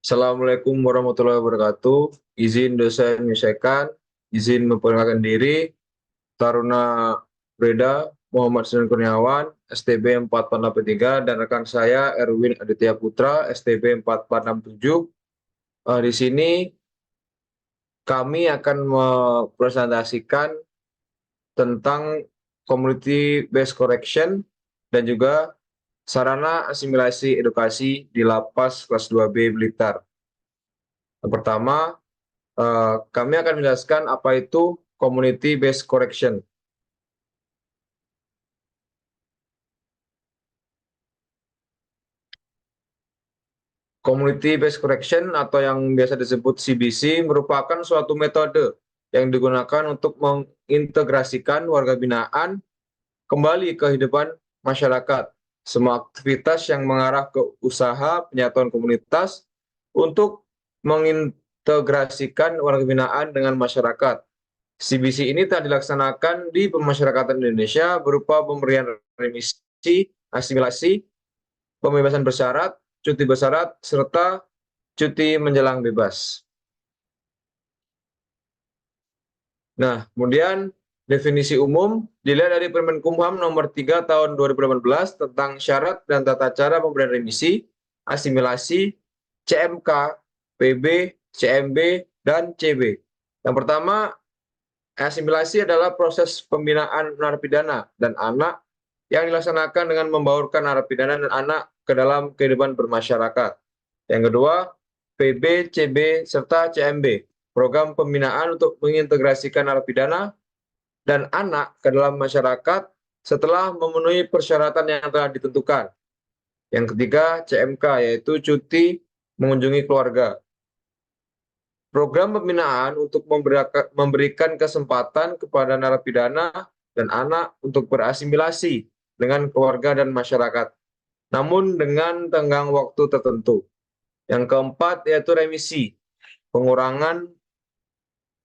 Assalamualaikum warahmatullahi wabarakatuh. Izin dosen menyesuaikan, izin memperkenalkan diri, Taruna Breda Muhammad Sunan Kurniawan, STB 4483, dan rekan saya Erwin Aditya Putra, STB 4467. Di sini kami akan mempresentasikan tentang community based correction dan juga sarana asimilasi edukasi di Lapas kelas 2B Blitar. Yang pertama, kami akan menjelaskan apa itu community based correction. Community based correction atau yang biasa disebut CBC merupakan suatu metode yang digunakan untuk mengintegrasikan warga binaan kembali ke kehidupan masyarakat. Semua aktivitas yang mengarah ke usaha penyatuan komunitas untuk mengintegrasikan warga binaan dengan masyarakat. CBC ini telah dilaksanakan di pemasyarakatan Indonesia berupa pemberian remisi, asimilasi, pembebasan bersyarat, cuti bersyarat, serta cuti menjelang bebas. Nah, kemudian definisi umum dilihat dari Permenkumham nomor 3 tahun 2018 tentang syarat dan tata cara pemberian remisi, asimilasi, CMK, PB, CMB, dan CB. Yang pertama, asimilasi adalah proses pembinaan narapidana dan anak yang dilaksanakan dengan membaurkan narapidana dan anak ke dalam kehidupan bermasyarakat. Yang kedua, PB, CB, serta CMB, program pembinaan untuk mengintegrasikan narapidana dan anak ke dalam masyarakat setelah memenuhi persyaratan yang telah ditentukan. Yang ketiga, CMK, yaitu cuti mengunjungi keluarga. Program pembinaan untuk memberikan kesempatan kepada narapidana dan anak untuk berasimilasi dengan keluarga dan masyarakat, namun dengan tenggang waktu tertentu. Yang keempat yaitu remisi, pengurangan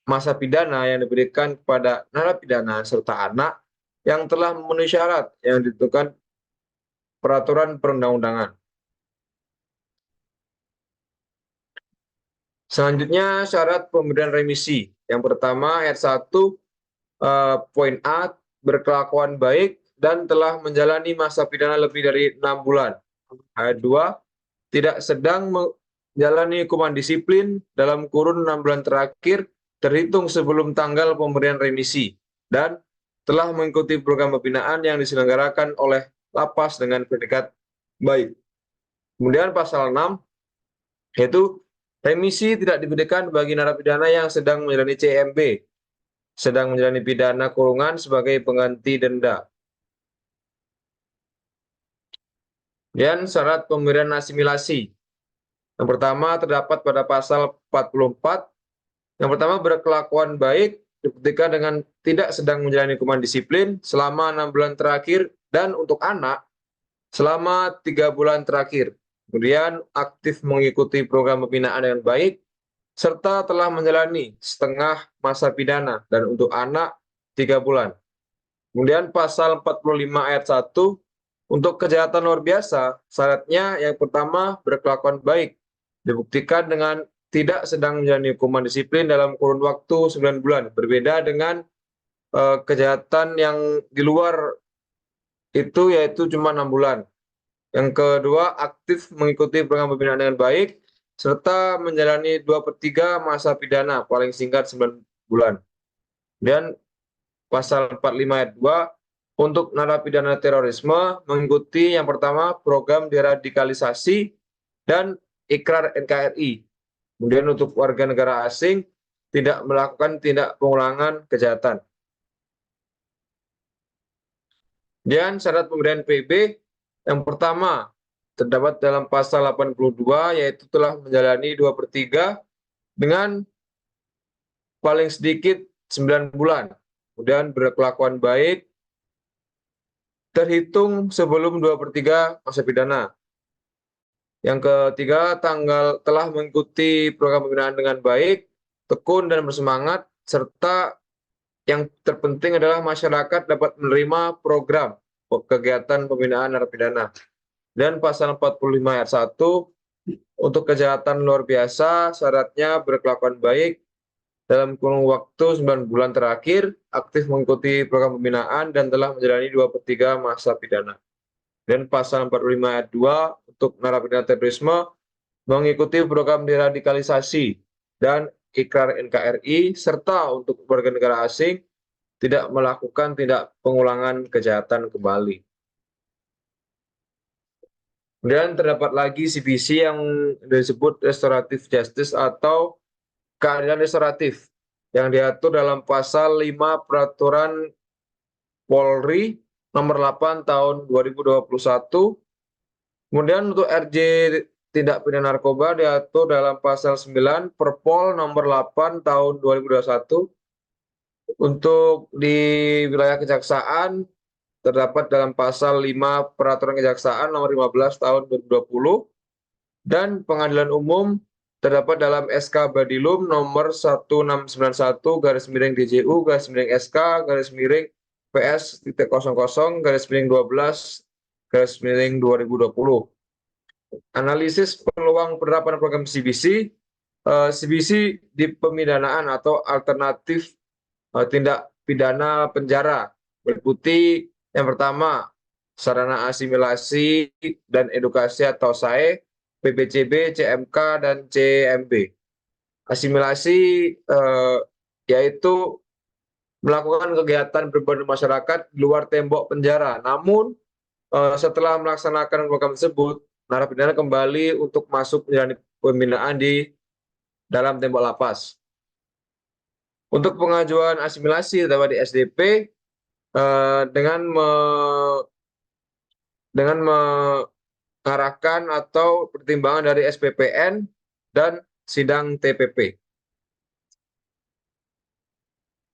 masa pidana yang diberikan kepada narapidana serta anak yang telah memenuhi syarat yang ditentukan peraturan perundang-undangan. Selanjutnya syarat pemberian remisi. Yang pertama ayat 1 poin A, berkelakuan baik dan telah menjalani masa pidana lebih dari 6 bulan. Ayat 2, tidak sedang menjalani hukuman disiplin dalam kurun 6 bulan terakhir terhitung sebelum tanggal pemberian remisi dan telah mengikuti program pembinaan yang diselenggarakan oleh lapas dengan predikat baik. Kemudian pasal 6 yaitu remisi tidak diberikan bagi narapidana yang sedang menjalani CMB, sedang menjalani pidana kurungan sebagai pengganti denda. Dan syarat pemberian asimilasi. Yang pertama terdapat pada pasal 44. Yang pertama, berkelakuan baik dibuktikan dengan tidak sedang menjalani hukuman disiplin selama 6 bulan terakhir dan untuk anak selama 3 bulan terakhir. Kemudian aktif mengikuti program pembinaan dengan baik serta telah menjalani setengah masa pidana dan untuk anak 3 bulan. Kemudian pasal 45 ayat 1 untuk kejahatan luar biasa, syaratnya yang pertama berkelakuan baik, dibuktikan dengan tidak sedang menjalani hukuman disiplin dalam kurun waktu 9 bulan. Berbeda dengan kejahatan yang di luar itu yaitu cuma 6 bulan. Yang kedua, aktif mengikuti program pembinaan dengan baik, serta menjalani 2/3 masa pidana, paling singkat 9 bulan. Dan pasal 45 ayat 2, untuk narapidana terorisme mengikuti yang pertama program deradikalisasi dan ikrar NKRI. Kemudian untuk warga negara asing tidak melakukan tindak pengulangan kejahatan. Dan syarat pemberian PB yang pertama terdapat dalam pasal 82 yaitu telah menjalani 2/3 dengan paling sedikit 9 bulan. Kemudian berkelakuan baik terhitung sebelum 2/3 masa pidana. Yang ketiga, telah mengikuti program pembinaan dengan baik, tekun dan bersemangat, serta yang terpenting adalah masyarakat dapat menerima program kegiatan pembinaan narapidana. Dan pasal 45 ayat 1, Untuk kejahatan luar biasa, syaratnya berkelakuan baik dalam kurun waktu 9 bulan terakhir, aktif mengikuti program pembinaan, dan telah menjalani 2/3 masa pidana. Dan pasal 45 ayat 2 untuk narapidana terorisme mengikuti program deradikalisasi dan ikrar NKRI, serta untuk warga negara asing tidak melakukan tindak pengulangan kejahatan kembali. Kemudian terdapat lagi CBC yang disebut restoratif justice atau keadilan restoratif yang diatur dalam pasal 5 Peraturan Polri nomor 8 tahun 2021. Kemudian untuk RJ tindak pidana narkoba diatur dalam pasal 9 Perpol nomor 8 tahun 2021. Untuk di wilayah kejaksaan terdapat dalam pasal 5 Peraturan Kejaksaan nomor 15 tahun 2020, dan pengadilan umum terdapat dalam SK Badilum nomor 1691/DJU SK PS.00/12/2020. Analisis peluang penerapan program CBC. CBC di pemidanaan atau alternatif tindak pidana penjara meliputi yang pertama sarana asimilasi dan edukasi atau SAE, PBCB, CMK, dan CMB. Asimilasi yaitu melakukan kegiatan berbagi masyarakat di luar tembok penjara. Namun setelah melaksanakan program tersebut, narapidana kembali untuk masuk menjalani pembinaan di dalam tembok lapas. Untuk pengajuan asimilasi dapat di SDP dengan mengarahkan atau pertimbangan dari SPPN dan sidang TPP.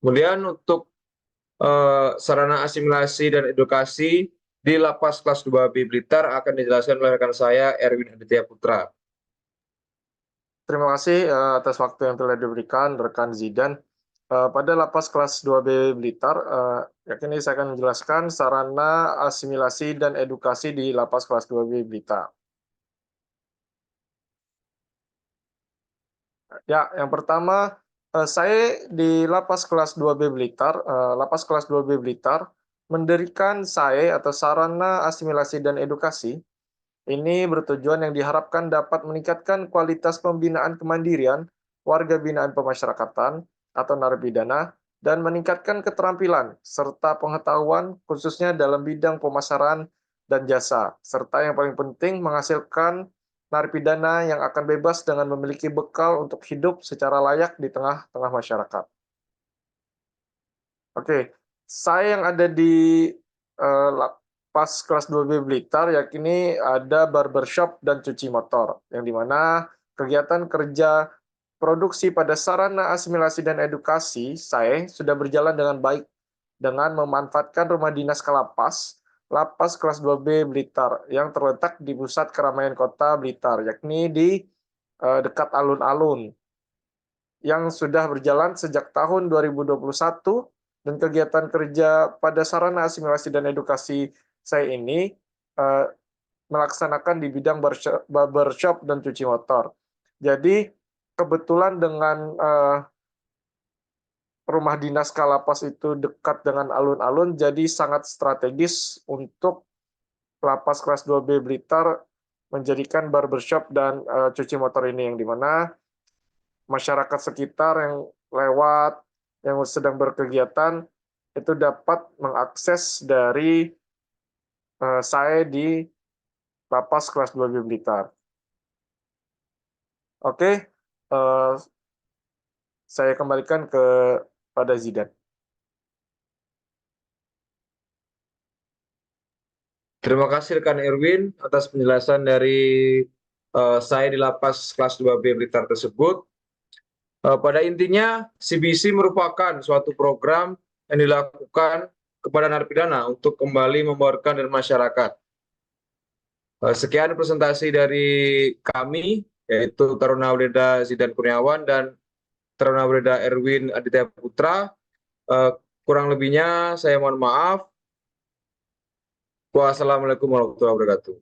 Kemudian untuk sarana asimilasi dan edukasi di Lapas Kelas 2B Blitar akan dijelaskan oleh rekan saya, Erwin Aditya Putra. Terima kasih atas waktu yang telah diberikan rekan Zidan. Pada Lapas Kelas 2B Blitar, ini saya akan menjelaskan sarana asimilasi dan edukasi di Lapas Kelas 2B Blitar. Ya, yang pertama, saya di Lapas Kelas 2B Blitar, Lapas Kelas 2B Blitar mendirikan SAE atau sarana asimilasi dan edukasi. Ini bertujuan yang diharapkan dapat meningkatkan kualitas pembinaan kemandirian warga binaan pemasyarakatan atau narapidana dan meningkatkan keterampilan serta pengetahuan khususnya dalam bidang pemasaran dan jasa, serta yang paling penting menghasilkan narapidana yang akan bebas dengan memiliki bekal untuk hidup secara layak di tengah-tengah masyarakat. Oke, saya yang ada di Lapas Kelas 2B Blitar, yakini ada barbershop dan cuci motor, yang dimana kegiatan kerja produksi pada sarana asimilasi dan edukasi saya sudah berjalan dengan baik dengan memanfaatkan rumah dinas Kalapas, Lapas Kelas 2B Blitar, yang terletak di pusat keramaian kota Blitar, yakni di dekat alun-alun, yang sudah berjalan sejak tahun 2021, dan kegiatan kerja pada sarana asimilasi dan edukasi saya ini melaksanakan di bidang barbershop dan cuci motor. Jadi kebetulan dengan rumah dinas Kalapas itu dekat dengan alun-alun, jadi sangat strategis untuk Lapas Kelas 2B Blitar menjadikan barbershop dan cuci motor ini, yang dimana masyarakat sekitar yang lewat, yang sedang berkegiatan, itu dapat mengakses dari saya di Lapas Kelas 2B Blitar. Oke, saya kembalikan kepada Zidan. Terima kasih rekan Erwin atas penjelasan dari saya di Lapas Kelas 2B Blitar tersebut. Pada intinya, CBC merupakan suatu program yang dilakukan kepada narapidana untuk kembali membaurkan dengan masyarakat. Sekian presentasi dari kami, yaitu Taruna Breda Zidan Kurniawan dan Taruna Breda Erwin Aditya Putra. Kurang lebihnya saya mohon maaf. Wassalamualaikum warahmatullahi wabarakatuh.